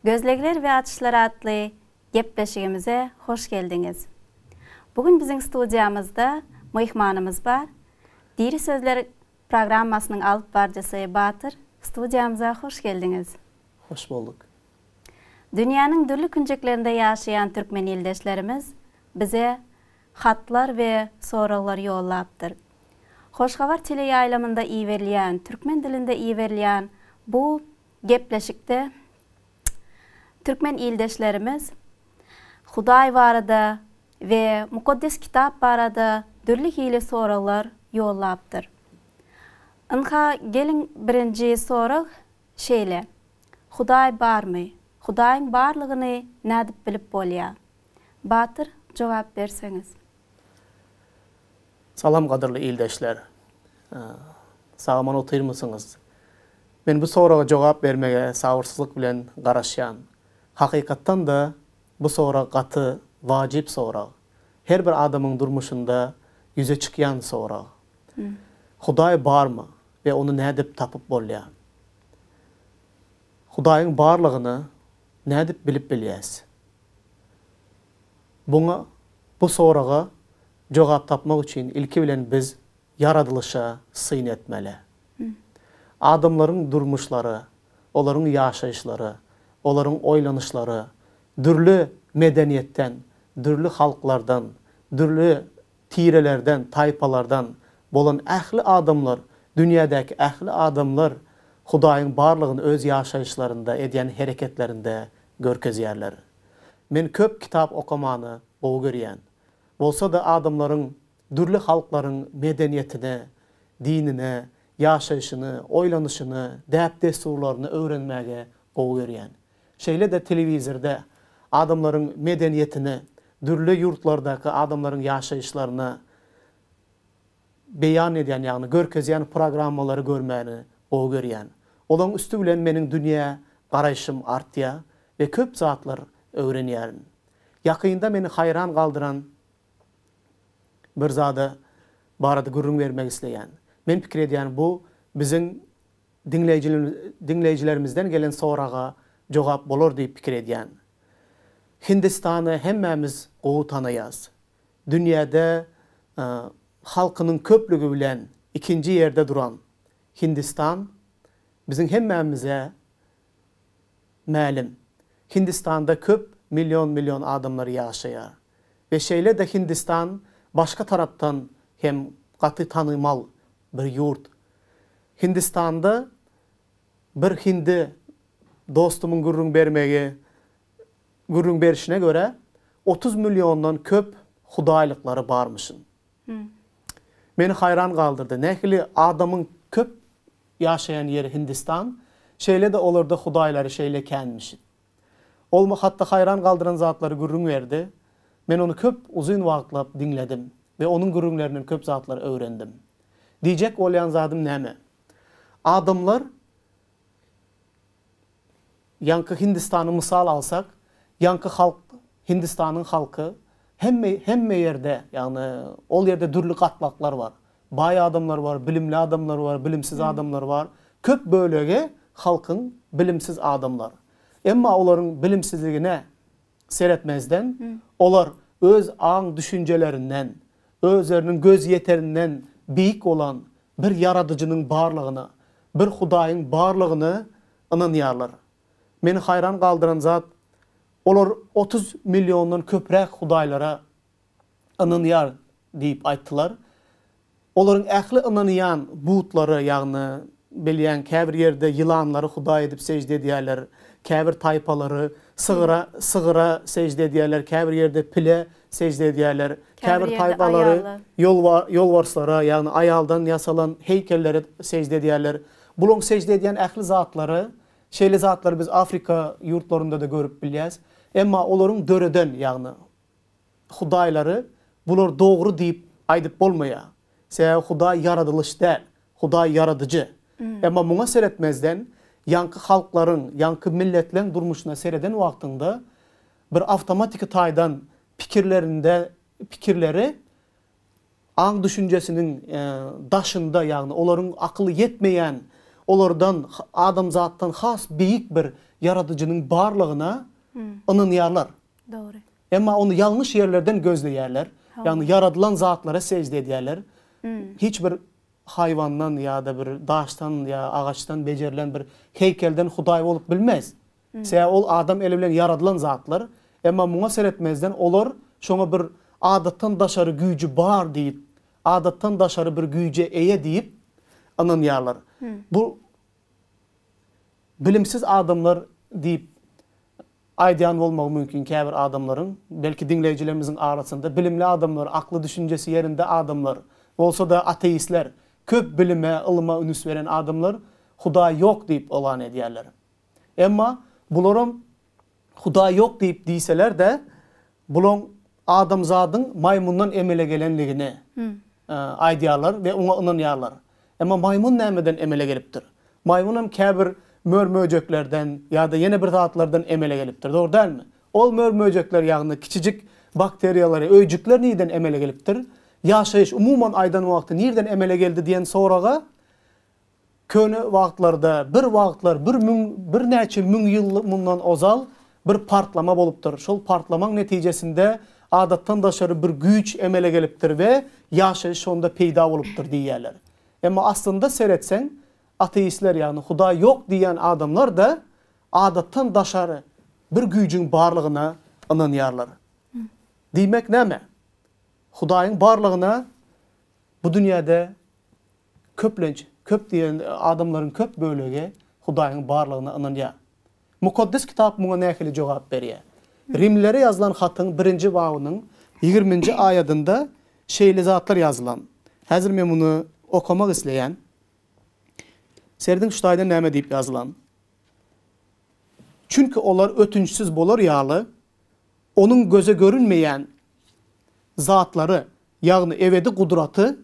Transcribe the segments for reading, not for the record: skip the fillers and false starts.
Gözlegler ve Atışlar adlı gepleşigimize hoş geldiniz. Bugün bizim studiyamızda mehmanımız var. Diri Sözler programmasının alıp barcası Batır. Studiyamıza hoş geldiniz. Hoş bulduk. Dünyanın türlü küncüklerinde yaşayan Türkmen ildeşlerimiz bize hatlar ve sorular yollaptır. Hoşgavar teleyaylamında iyi verilen, Türkmen dilinde iyi verilen bu gepleşikte Türkmen ildeşlerimiz Huday barada ve mukaddes kitap barada türlü hile sorular yollaptır. Inha gelin birinci soru şeyle, Huday bar mı? Hudayın barlığını nadip bilip bolya? Batır, cevap verseniz. Salam qadırlı ildeşler. Sağman otayır mısınız? Ben bu soruğa cevap vermeye sabırsızlık bilen qaraşyan. Hakikattan da bu soru qatı, vacip soru. Her bir adamın durmuşunda yüze çıkyan soru. Huday bar mı? Ve onu nadip tapıp bolya? Hudayın barlığını nadip bilip bilyes? Bu soruğa cevap tapmak için ilki bilen biz yaradılışa sıyın etmeli. Adamların durmuşları, onların yaşayışları, onların oylanışları, türlü medeniyetten, türlü halklardan, türlü tirelerden, taypalardan bolan ähli adamlar, dünyadaki ähli adamlar Hudayın barlığını öz yaşayışlarında, ediyen hareketlerinde görkeziyerler. Men köp kitap okumanı boğu görüyen. Bolsa da adamların, türlü halkların medeniyetine, dinine, yaşayışını, oylanışını, däp desturlarını öğrenmeye boğu görüyen. Şeyle de televizörde adamların medeniyetini, türlü yurtlardaki adamların yaşayışlarını beyan eden, yani görkeziyen programmaları görmeni boğu görüyen. Olan üstü bilen menin dünya qarayışım artya ve köp zatlar öğreniyerim. Yakında meni hayran kaldıran bir zada barada gurrun vermek isteyen. Men pikir ediyen bu bizim dinleyicilerimizden gelen sorağa cevap bolor deyip pikir ediyen. Hindistan'ı hemmemiz oğu tanıyaz. Dünyada halkının köplüğü bilen ikinci yerde duran Hindistan bizim hemmemize ma'lum. Hindistan'da köp milyon adamlar yaşayar. Ve şeyle de Hindistan başka taraftan hem katı tanımal bir yurt. Hindistan'da bir Hindi dostumun gurrun berişine göre 30 milyondan köp hudaylıkları barmışın. Beni hayran kaldırdı. Nehli adamın köp yaşayan yeri Hindistan, şeyle de olurdu hudayları şeyle kenmişin. Hatta hayran kaldıran zatları gurrun verdi. Ben onu köp uzun vakitlap dinledim ve onun gurrunlarının köp zatları öğrendim. Diyecek olayan zadım neme? Adamlar, yankı Hindistan'ı misal alsak, yankı halk, Hindistan'ın halkı hemme yerde, yani ol yerde türlü katlaklar var. Bay adamlar var, bilimli adamlar var, bilimsiz adamlar var. Köp bölege halkın bilimsiz adamlar. Emma onların bilimsizliğine seyretmezden, onlar öz ağın düşüncelerinden, özlerinin göz yeterinden büyük olan bir yaratıcının barlığını, bir Hudayın barlığını inanıyarlar. Meni hayran kaldıran zat, onlar 30 milyondan köprek Hudaylara inanıyar deyip ayttılar. Onların ähli inanıyan buğutları, yani bilyen käbir yerde yılanları Huday edip secde ediyerler, käbir taypaları sığıra secde ediyerler, käbir yerde pile secde ediyerler, käbir taypaları yolvarslara, yani ayaldan yasalan heykellere secde ediyerler. Bulun secde ediyen ähli zatları, şeyli zatları biz Afrika yurtlarında da görüp bilyäs. Emma onların döreden, yani Hudayları bular doğru deyip aydıp bolmaya. Huday yaradılış değil, Huday yaradıcı. Ama buna seyretmezden yankı halkların, yankı milletlerin durmuşuna seyreden vaktinde bir avtomatik taydan fikirleri an düşüncesinin daşında, yani onların akıllı yetmeyen, olardan adamzattan has büyük bir yaratıcının barlığına inanýarlar. Doğru. Emma onu yanlış yerlerden gözleyerler. Yani yaradılan zatlara secde edýärler. Hiçbir hayvandan ya da bir daştan ya ağaçtan becerilen bir heykelden Hudaý bolup bilmez. Seä ol adam eli bilen yaradılan zatlar. Emma muňa seretmezden olar şoňa bir adatdan daşary güýji bar diýip, adatdan daşary bir güýje eýe diýip ananýarlar. Bu bilimsiz adamlar diýip aýdýan bolmagy mümkin käbir adamlaryň, belki dinleýijilerimizin arasynda bilimli adamlar, akly düşünjesi yerinde adamlar, bolsa da ateistler, köp bilime, ilyma ünüs veren adamlar Hudaý ýok diýip olan edýärler. Emma bularam Hudaý ýok diýip diýseler de bulan adamzadyň maymundan emele gelenligini aýdýarlar we oňa inanýarlar. Emma maymun nämeden emele gelipdir? Maymun hem käbir mörmöjeklerden ya da yeni bir zatlardan emele gelipdir. Doğru değil mi? Ol mörmöjekler ýagny kiçijik bakteriýalary, öýjükler niden emele gelipdir? Ýaşaýyş umuman aýdan wagty nirden emele geldi diýen soraga köne wagtlarda bir wagtlar bir näçe müň ýyl mundan ozal bir partlama bolupdyr. Şol partlamaň netijesinde adatdan daşary bir güýç emele gelipdir we ýaşaýyş şonda peýda bolupdyr diýýärler. Emma aslında seretsen ateistler yani Hudaý ýok diýen adamlar da adatdan daşary bir güýjüň barlygyna inanýarlar. Diýmek näme? Hudaýyň barlygyna bu dünýäde köp diýen adamlaryň köp bölegi Hudaýyň barlygyna inanýar. Mukaddes kitap muňa nähili jogap berýär. Rimlere yazılan hatyň 1-nji babynyň 20-nji aýatynda şeýle zatlar ýazylan. Häzir men muny okamak isleýän. Serdiň şutaýda näme diýip ýazylan? Çünki olar ötünçsiz bolar ýaly, onun göze görünmeyen zatlary, ýagny ebedi gudraty,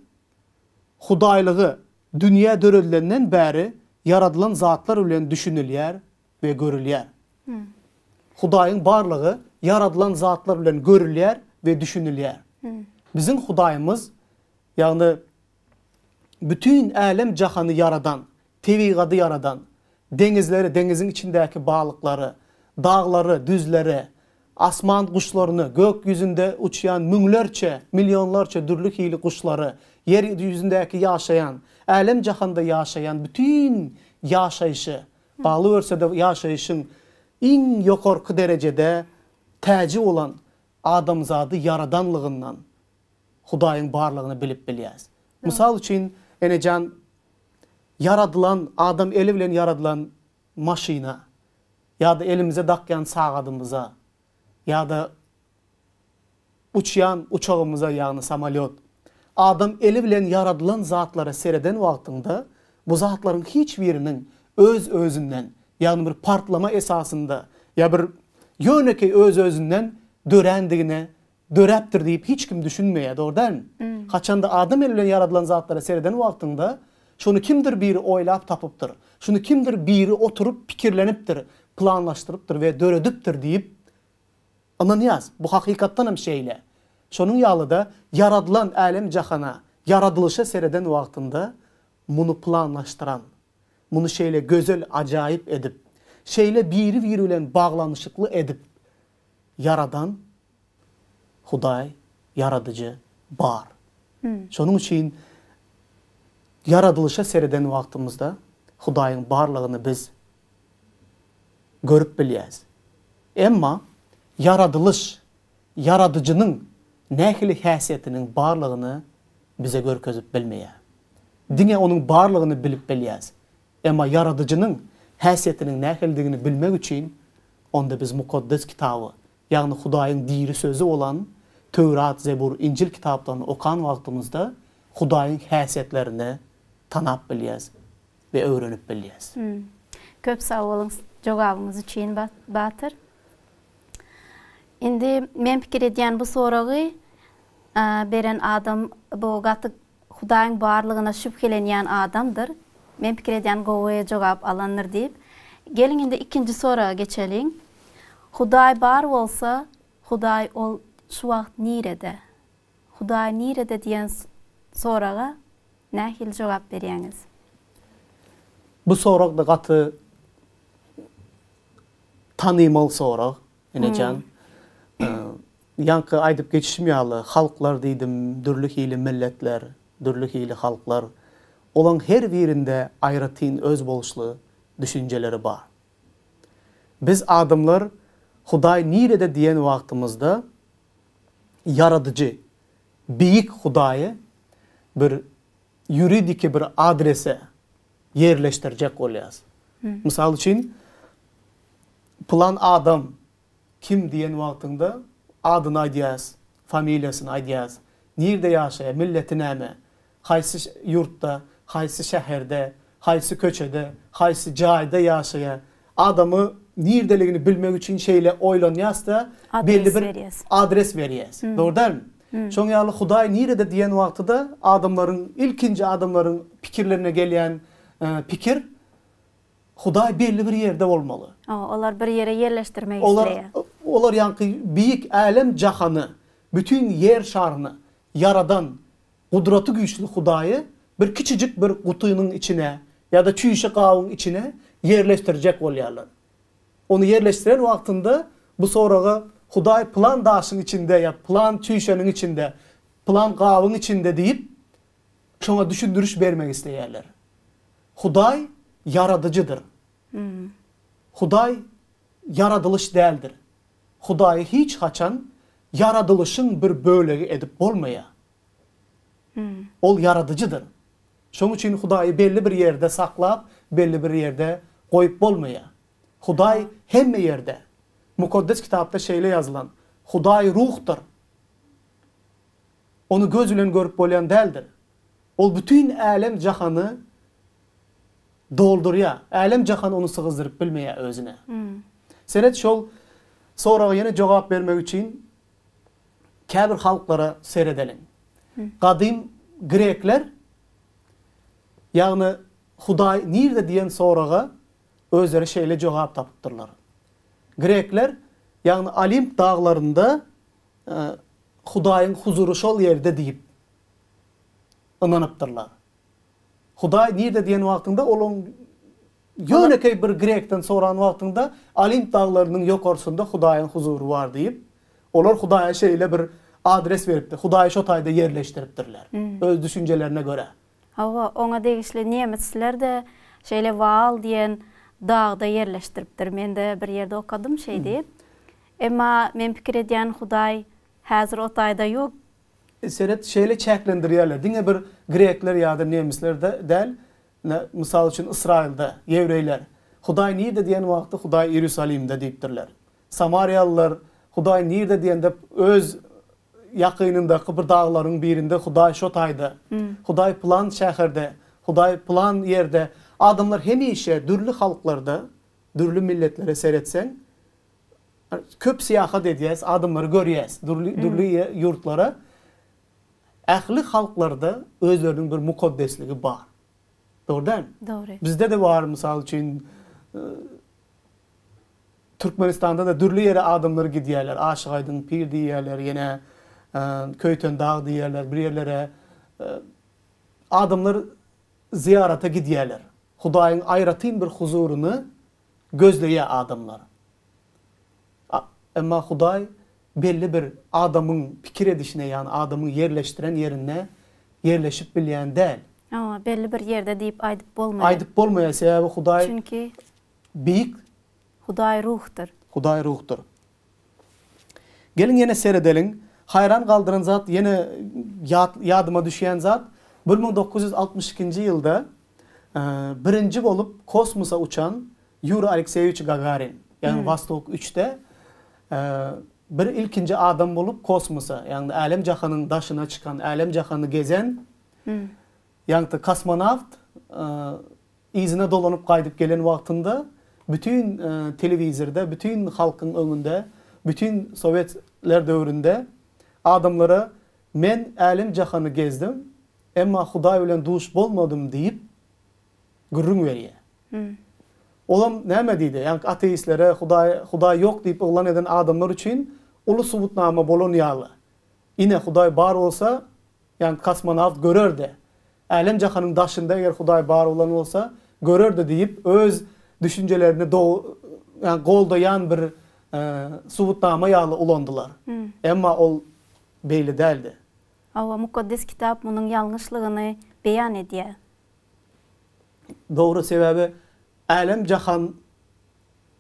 Hudaýlygy dünýä döredilenden bäri yaradylan zatlar bilen düşünülýär we görülýär. Hudaýyň barlygy yaradylan zatlar bilen görülýär we düşünülýär. Bizim Hudaýymyz, ýagny bütün alem jahany yaradan, tebigaty yaradan, dengizleri, dengizin içindäki balıkları, dağları, düzleri, asman kuşlarını, gökyüzünde uçyan müňlerçe, milyonlarça dürlü kuşları, yer yüzündäki ýaşayan, alem jahanda ýaşayan bütün ýaşaýyşy, baly örsede ýaşaýyşyň iň ýokarky derejede täji olan adamzady yaradanlygyndan Hudaýyň barlygyny bilip bilýäs. Misal üçin enejan yaradılan adam eli bilen yaradılan maşina ya da elimize dakyan sagadymyza ya da uçyan uçağımıza ýagny samolyot adam eli bilen yaradılan zatlara sereden wagtynda bu zatlaryň hiç birinin öz özünden ýagny bir partlama esasında ya bir ýöneki öz özünden dörendigine dörepdir diýip hiç kim düşünmeýär, doğru değil mi? Haçanda adam eli bilen yaradılan zatlara sereden wagtynda şunu kimdir biri oylap tapıptır. Şunu kimdir biri oturup pikirlenipdir, planlaştırıptır ve döredipdir deyip ananýas. Bu hakykatdan hem şeýle. Şonun ýalyda yaradylan alem jahana, yaradılışa sereden wagtynda muny planlaştıran, muny şeýle gözel, ajaýyp edip, şeýle biri bilen baglanışykly edip yaradan Hudaý, yaradyjy bar. Şonun üçin yaradılışa sereden wagtymyzda Hudaýyň barlygyny biz görüp bilýäs. Emma yaradılış, yaradyjynyň nähili häsiýetiniň barlygyny bize görkezip bilmeýär. Diňe onuň barlygyny bilip bilýäs. Emma yaradyjynyň häsiýetiniň nähildigini bilmek üçin onda biz mukaddes kitaby, ýagny Hudaýyň diri sözü olan Tövrat, Zebur, İncil kitaplarını okan wagtymyzda Hudaýyň häsiýetlerini tanap bilýäs ve öwrenip bilýäs. Köp sağ bolun jogabyňyz üçin Batyr. Indi men pikir edýän bu soragy beren adam bu gaty Hudaýyň barlygyna şüphelenýän adamdyr. Men pikir edýän gowy jogap alandyr diýip. Gelin indi ikinji soraga geçeliň. Hudaý bar bolsa, Hudaý ol şu wagt nirede? Hudaý nirede diýen soraga nähil jogap berýäňiz? Bu sorak da gatı tanıymalı sorak. Enecan. Yankı aydıp geçişmeyalı halklar deydim, dürlük ili milletler, dürlük ili halklar. Olan her birinde ayrıtın öz boluşlu düşünceleri var. Biz adamlar Huday nirede diyen vaktimizde yaradıcı, büyük Hudayı bir yuridiki bir adrese yerleştirecek oluyoruz. Misal için plan adam kim diyen vaktinde adını aydiyaz, familyasını aydiyaz, nerede yaşaya, milleti näme, haysi yurtta, haysi şehirde, haysi köçede, haysi cayda yaşaya, adamı nerdeligini bilmek için şeyle oylanyas da belli bir adres veriyaz. Doğru değil mi? Şoň ýaly Hudaý nerede diyen wagtyda adamların, ilkinci adamların pikirlerine gelen pikir Hudaý belli bir yerde olmalı. Olar bir yere yerleştirmek isteýär. Olar ýanky büyük alem jahanı, bütün yer şarını yaradan gudraty güýçli Hudaýy bir kiçicik bir gutuýynyň içine ya da çüýşe gawyň içine yerleştirecek bolýarlar. Onu yerleştiren wagtynda bu soraga Hudaý plan daşyň içinde ya plan çüýşeniň içinde, plan gawyň içinde diýip şoňa düşündürüş bermek isteýärler. Hudaý yaradıcıdır. Hudaý yaradılış däldir. Hudaý hiç haçan yaradılışın bir bölegi edip bolmaýar. Ol yaradıcıdır. Şoň üçin Hudaýy belli bir yerde saklap, belli bir yerde goýup bolmaýar. Hudaý hemme yerde. Mukaddes kitapda şeýle ýazylan. Hudaý ruhdur. Onu göz bilen görüp bolýan däldir. Ol bütün alem jahany doldurýar. Alem jahan onu sygızdyryp bilmeýär özüne. Senet şol soraga ýene jogap bermek üçin käbir halklara seredelim. Gadim Grekler ýagny Hudaý nerede diýen soraga özleri şeýle jogap tapypdyrlar. Grekler ýagny Olimp dağlarında Hudaýyň huzuru şol ýerde diýip ynanypdyrlar. Hudaý nerede diýen wagtynda olaň ýönekey bir Grekden soran wagtynda Olimp dağlarının ýokarsynda Hudaýyň huzuru var diýip olar Hudaýa şeýle bir adres beripdi. Hudaýy şo taýda yerleşdiripdirler. Öz düşünjelerine göre. Ona degişli nemisler de şeýle Waal diýen dağda yerleştiripdir. Men de bir yerde okadym şeýdi. Emma men pikir edýän Hudaý häzir o taýda ýok. Seret şeýle çäklendirýärler. Diňe bir Grekler ýa-da nemisler de däl. Misal üçin Israilda Ýewreýler Hudaý nerede diýen wagtda Hudaý Ýerusalimde diýipdirler. Samariýalılar Hudaý nerede diýende öz ýakynyndaky bir dağlaryň birinde Hudaý şo taýda. Hudaý plan şäherde, Hudaý plan ýerde. Adamlar hemişe dürlü halklarda, dürlü milletlere seyretsen köp siýahat edýäs, adamları görýäs, dürlü ýurtlara. Ähli halklarda özleriniň bir mukaddesligi bar. Doğru değil mi? Doğru. Bizde de var misal için Türkmenistan'da da dürlü yere adamları gidýärler. Aşygaýdyň pir diýerler, ýene Köytön dağ diýerler, bir yerlere adamlar ziyarata gidýärler. Hudaýyň aýratyn bir huzuruny gözleýär adamlar. Emma Hudaý belli bir adamın pikir edişine, yani adamın yerleştiren yerine yerleşip bilýän däl. Ama belli bir yerde diýip aýdyp bolmaýar. Aýdyp bolmaýar, sebäbi Hudaý çünkü büyük. Hudaý ruhdur. Hudaý ruhdur. Gelin ýene seredeliň. Hayran galdyran zat, ýene ýadyma düşýän zat 1962-nji ýylda birinji bolup kosmosa uçan Yuri Alekseyevich Gagarin, yani Vostok 3'te bir ilkinci adam bolup kosmosa, yani alem jahanyň daşyna çıkan, alem jahanyny gezen, yani kosmonavt izine dolanyp gaýdyp gelen wagtynda bütün televizorda, bütün halkyň öňünde, bütün Sovetler döwründe adamlara men alem jahany gezdim, emma Hudaý bilen duş bolmadym diýip gürrüň berýär. Olam näme diýdi? Yani ateistlere Hudaý ýok diýip oglan eden adamlar üçin ulu subutnama bolonýarly. Ine Hudaý bar bolsa, yani kosmonavt görerdi. Alem jahanyň daşynda eger Hudaý bar bolan bolsa, görerdi deyip öz düşüncelerini yani goldayan bir subutnama ýaly ulandylar. Emma ol beýle däldi. Awa mukaddes kitap bunun ýalňyşlygyny beýan edýär. Doğru sebäbi alem jahan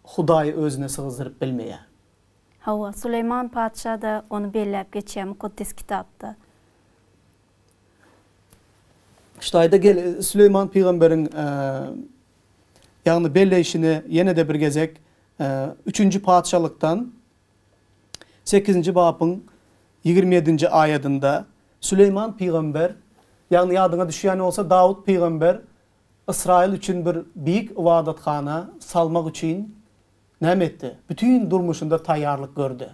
Hudaýy özüne sığızdyryp bilmeýär. Hawa Süleyman Padşah da onu belläp geçýär mukaddes kitapda. Şuýda gel Süleyman peýgamberiň ýagny belleýişini ýene de bir gezek 3-nji padşalykdan 8-nji babyň 27-nji aýatynda Süleyman peýgamber ýagny ýadyňa düşýän bolsa Dawud peýgamber İsrail üçün bir büyük ibadetkana salmak için näme etdi? Bütün durmuşunda taýýarlyk gördü.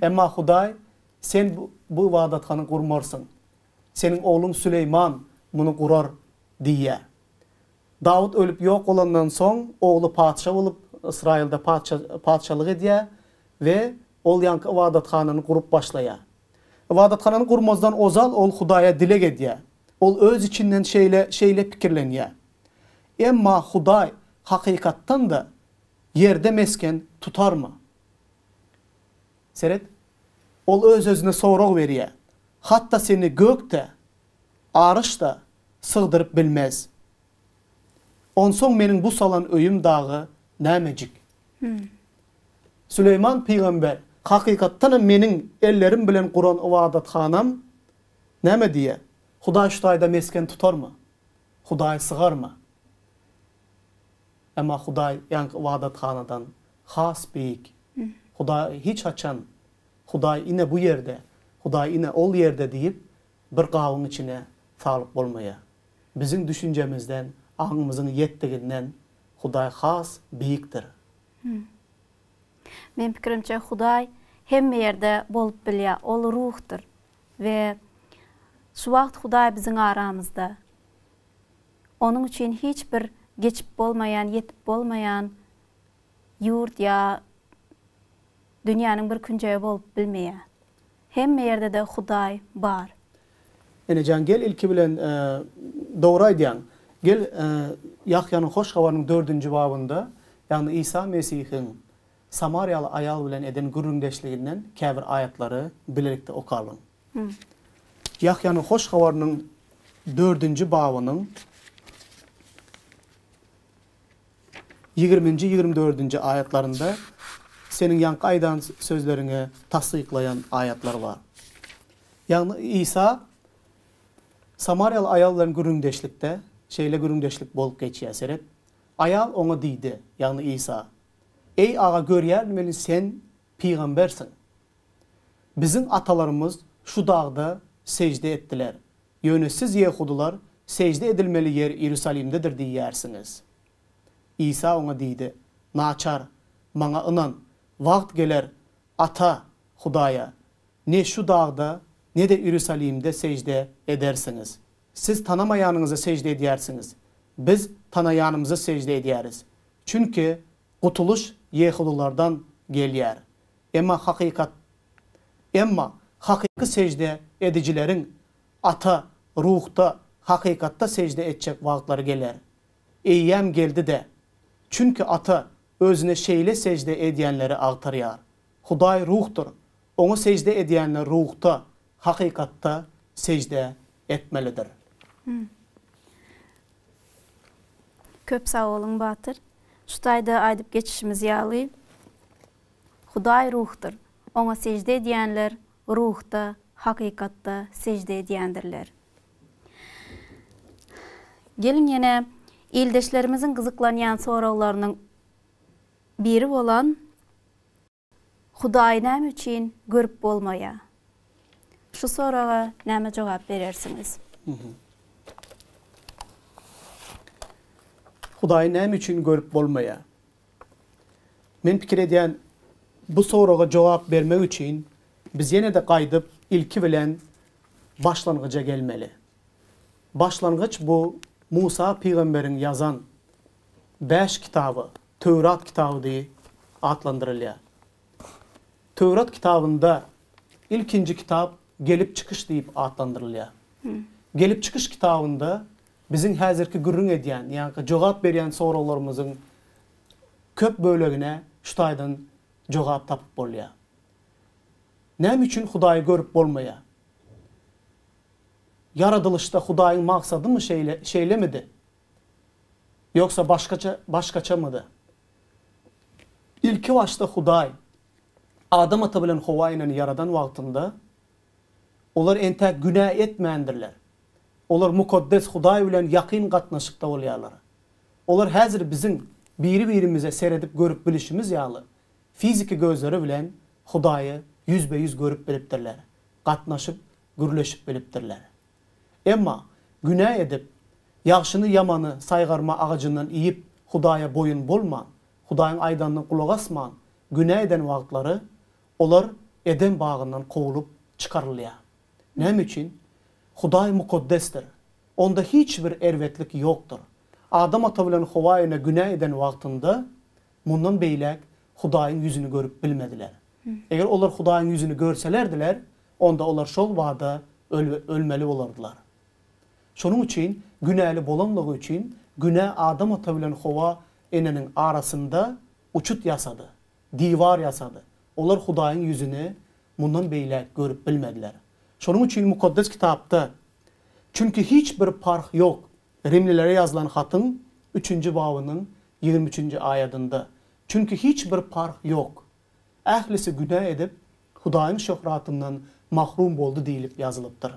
Emma Hudaý sen bu ibadetkany gurmarsın. Senin oğlun Süleyman bunu gurar diye. Dawud ölüp yok olandan soň oğlu padşah bolup İsrailde padşalyk edýär ve ol ýanky ibadetkanyny gurup başlaýar. Ibadetkanyny gurmazdan ozal ol Hudaýa dilek edýär. Ol öz içinden şeyle pikirlenýär. Emma Hudaý hakykatdan da yerde mesken tutar mı? Seret, ol öz özüne sorag berýär. Hatta seni gökte, arışda sığdırıp bilmez. Onsoň meniň bu salan öýüm dağı nämejik? Süleyman peýgamber hakykatdan meniň ellerim bilen guran ibadathanam näme diýär? Hudaý şutaýda mesken tutar mı? Hudaý sygar mı? Ama Hudaý ýanky ibadatxanadan has beýik. Hudaý hiç açan, Hudaý ine bu yerde, Hudaý ine ol yerde diýip bir gawyň içine salyp bolmaýar. Biziň düşünjemizden, aňymyzyň ýetdiginden Hudaý has beýikdir. Men pikirimçe Hudaý hemme yerde bolup bilýär, ol ruhdur ve şu wagt Hudaý biziň aramyzda. Onun üçin hiç bir geçip bolmayan, yetip bolmayan yurt ya dünyanın bir künceği bolup bilmeýär. Hemme yerde de Hudaý bar. Enecan gel ilki bilen doğru aýdýan. Gel Yahyanyň hoş habarynyň 4-nji babynda, ýagny İsa Mesihiň Samariýaly aýal bilen eden gürrüňdeşliginden käbir aýatlary bilerekde okalım. Yahyanyň hoş habarynyň 4-nji babynyň 20-nji 24-nji aýatlarynda senin ýanky aýdan sözlerini tasdiklayan aýatlar var. Ýagny İsa Samariýaly aýal bilen gürrüňdeşlikde, şeýle gürrüňdeşlik bolup geçýär seret. Aýal oňa diýdi, ýagny İsa: "Ey ağa görýärmeli sen peýgambersiň. Biziň atalarymız şu dağda secde etdiler. Ýöne siz Yehudular secde edilmeli yer Ýerusalimdedir diýýärsiňiz." İsa oňa diýdi: "Naçar, maňa inan, wagt geler ata Hudaýa, ne şu dağda ne de Ýerusalimde secde edersiniz. Siz tanamaýanyňyza secde edýärsiňiz. Biz tanaýanymyza secde edýäris. Çünki gutuluş Yehudulardan gelýär. Emma hakyky secde edijileriň ata ruhda hakykatda secde etjek wagtlary geler. Eýýäm geldi de. Çünkü ata özüne şeýle secde edýänleri agtarýar. Hudaý ruhdur. Oňa secde edýänler ruhda, hakykatda secde etmelidir." Köp sağ olun Batyr. Şutaýda aýdyp geçişimiz ýaly. Hudaý ruhdur. Oňa secde edýänler ruhda, hakykatda secde edýändirler. Gelin ýene ildeşlerimizin gyzyklanýan soraklarynyň biri bolan Hudaý näme üçin görüp bolmaýar? Şu soraga näme jogap berersiňiz? Hudaý näme üçin görüp bolmaýar? Men pikir edýän bu soraga jogap bermek üçin biz ýene de gaýdyp ilki bilen başlangıca gelmeli. Başlangıç bu Musa peýgamberiň yazan 5 kitabı, Tövrat kitabı diye adlandırılıyor. Tövrat kitabında ilkinci kitap Gelip Çıkış deyip adlandırılıyor. Gelip Çıkış kitabında bizim häzirki gürrüň edýän, ýa-ni jogap berýän soralarymyzyň köp bölegine şutaýdan jogap tapyp bolýar. Näme üçin Hudaýy görüp bolmaýar? Yaradılışda Hudaýyň maksady mı şeylemedi? Yoksa başkaça mıdı? İlki başta Hudaýy Adam ata bilen Hawa ile yaradan wagtynda olar entek günah etmändirler. Olar mukaddes Hudaý bilen ýakyn gatnaşykda bolýarlar. Olar häzir bizim biri-birimize seredip görüp bilişimiz ýaly fiziki gözleri bilen Hudaýy yüzbe-yüz görüp bilipdirler. Gatnaşyp, gürleşip bilipdirler. Emma günah edip ýagşyny ýamany saýgarma agajyndan iýip Hudaýa boyun bolman, Hudaýyň aýdanlygyna kulak asman, günah eden wagtlary olar Eden bagyndan kowulup çykarylýar. Näme üçin? Hudaý mukaddesdir. Onda hiç bir erwetlik ýokdur. Adam ata bilen Hawa ine günah eden wagtynda mundan beýlek Hudaýyň ýüzüni görüp bilmediler. Eger olar Hudaýyň ýüzüni görselerdiler, onda olar şol wagda ölmeli bolardylar. Şonuň üçin günäli bolanlygy üçin günä Adam ata bilen Hawa enenin arasında uçut ýasady, divar ýasady. Olar Hudaýyň ýüzüni mundan beýlek görüp bilmediler. Şonuň üçin mukaddes kitapda çünkü hiç bir park yok. Rimlilere yazılan hatın 3. babynyň 23. aýatynda. Çünkü hiç bir park yok. Ählisi günah edip Hudaýyň şöhratyndan mahrum boldu diýilip ýazylypdyr.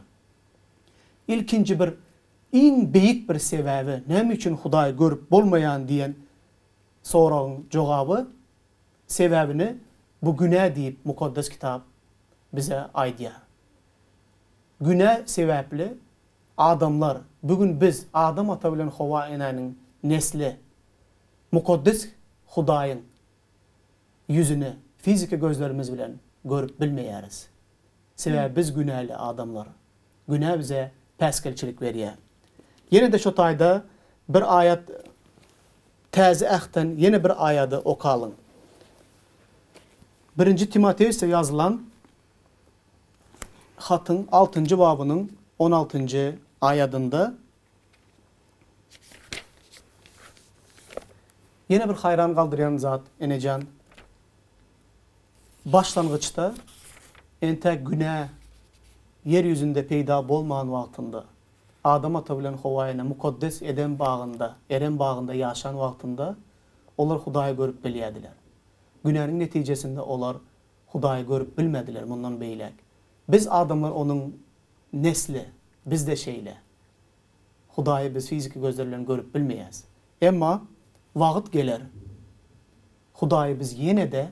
İlkinci bir iň beýik bir sebäbi näme üçin Hudaýy görüp bolmaýan diýen soragyň jogaby sebäbini bu günah diýip mukaddes kitap bize aýdýar. Günah sebäpli adamlar, bugün biz Adam ata bilen Hawa enäniň nesli mukaddes Hudaýyň ýüzüni fiziki gözlerimiz bilen görüp bilmeýäris. Sebäbi biz günäli adamlar. Günah bize päskelçilik berýär. Yine de şu taýda bir aýat täze ähten yine bir aýady okalyň. 1. Timoteus'a yazılan hatın 6. babynyň 16. aýatynda yine bir hayran kaldıryan zat enecan. Başlangıçta entek günah yer yüzünde peyda bolman wagtynda Adam ata bilen Hawa mukaddes Eden bagynda, Eren bagynda ýaşan wagtynda olar Hudaýy görüp bilýärdiler. Günäniň netijesinde olar Hudaýy görüp bilmediler mundan beýlek. Biz adamlar onun nesli, biz de şeyle. Hudaýy biz fiziki gözlerle görüp bilmeýäs. Emma wagt geler. Hudaýy biz yine de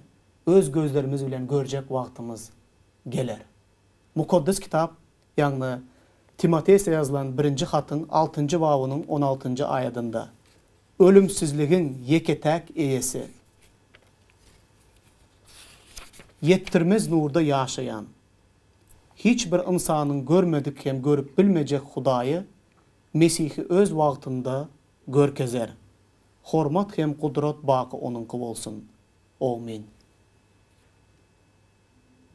öz gözlerimiz bilen görjek wagtymyz geler. Mukaddes kitap ýagny Timoteus'a yazılan 1. hatın 6. babynyň 16. aýatynda ölümsüzligiň yeketek eýesi yettirmez nurda ýaşaýan hiç bir insanyň görmedik hem görüp bilmejek Hudaýy Mesihi öz wagtynda görkezer. Hormat hem kudret baky onunky bolsun. Amin.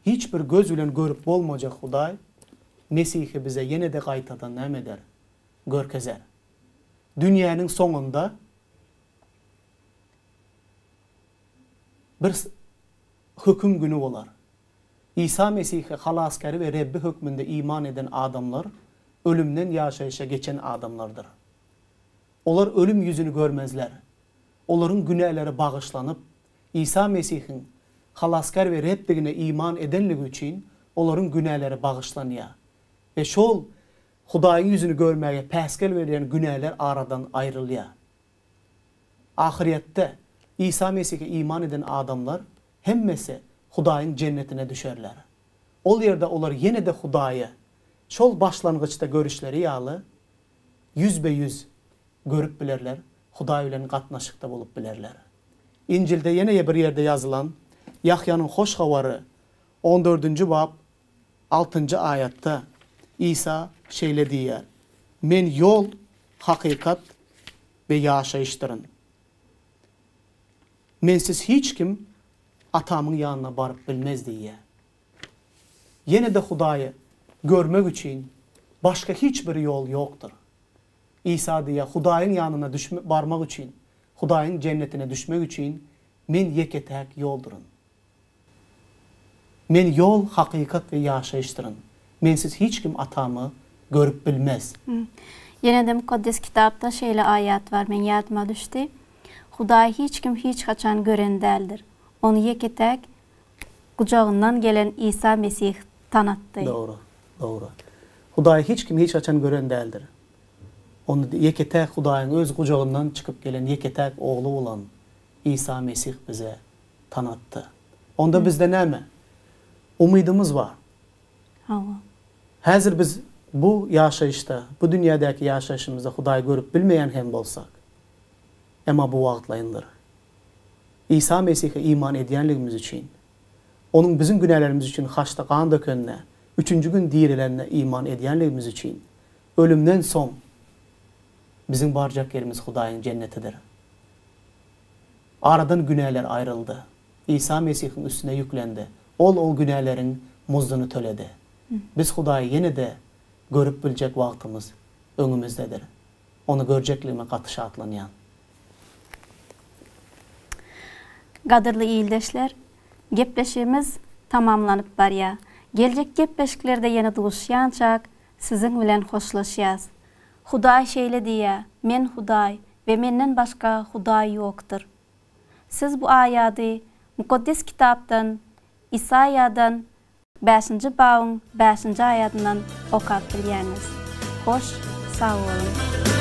Hiç bir göz bilen görüp bolmajak Hudaý Mesihi bize yine de gaýtadan näme eder? Görkezer. Dünýäniň soňunda bir hüküm günü bolar. İsa Mesih'e halaskari ve Rebbi hükmünde iman eden adamlar ölümden yaşayışa geçen adamlardır. Olar ölüm yüzünü görmezler. Onların günahları bağışlanıp İsa Mesih'in halaskar ve Rebbi'ne iman edenligi için onların günahları bağışlanýar. Ve şol Hudaýyň yüzünü görmäge päskel berýän günahlar aradan aýrylýar. Ahiretde İsa Mesih'e iman eden adamlar hemmesi Hudaýyň cennetine düşerler. Ol yerde olar yine de Hudaýy şol başlangıçta görüşleri ýaly yüzbe-yüz görüp bilerler. Hudaý bilen gatnaşykda bolup bilerler. İncilde yine bir yerde yazılan Yahya'nın hoş habary 14. bab 6. aýatda İsa şeýle diýär. Men yol, hakykat ve ýaşaýyşdyryn. Mensiz hiç kim atamın yanına barıp bilmez diye. Yine de Hudaýy görmek için başka hiçbir yol yoktur. İsa diýär, Hudaýyň ýanyna barmak üçin, Hudaýyň cennetine düşmek üçin men ýeketäk ýoldurun. Men ýol, hakykat we ýaşaýyşdyryn. Mensiz hiç kim atamy görüp bilmez. Yine de mukaddes kitapta şeýle ayat var, men ýadyma düşdi. Hudaý hiç kim hiç kaçan gören däldir. Onu ýeketäk gucagyndan gelen İsa Mesih tanatdy. Doğru, doğru. Hudaý hiç kim hiç kaçan gören däldir. Onu ýeketäk Hudaýyň öz gucagyndan çıkıp gelen ýeketäk ogly bolan İsa Mesih bize tanatdy. Onda bizde näme? Umydymyz bar. Häzir biz bu ýaşaýyşda, bu dünýädäki ýaşaýyşymyzda Hudaýy görüp bilmeýän hem bolsak, emma bu wagtlaýyndyr. İsa Mesih'e iman edýänligimiz üçin, onun bizim günahlarımız üçin haçta kan dökönne, 3-nji gün dirilenine iman edýänligimiz üçin, ölümden soň bizim barjak yerimiz Hudaýyň cennetidir. Aradan günahlar ayrıldı. İsa Mesih'in üstüne yüklendi. Ol günahların muzdunu töledi. Biz Hudaýy yine de görüp biljek wagtymyz öňümizdedir. Onu görjekligime gaty atlanýan. Gadyrly ýyldaşlar, gepleşigimiz tamamlanyp barýar. Geljek gepleşiklerde ýene duguşýançak sizin bilen hoşlaşýas. Hudaý şeýle diýär, men Hudaý we menden başga Hudaý ýokdur. Siz bu aýady mukaddes kitapdan, Isaýadan 5-nji babyň 5-nji aýatynyň okap bilýäňiz. Hoş, sag bolun.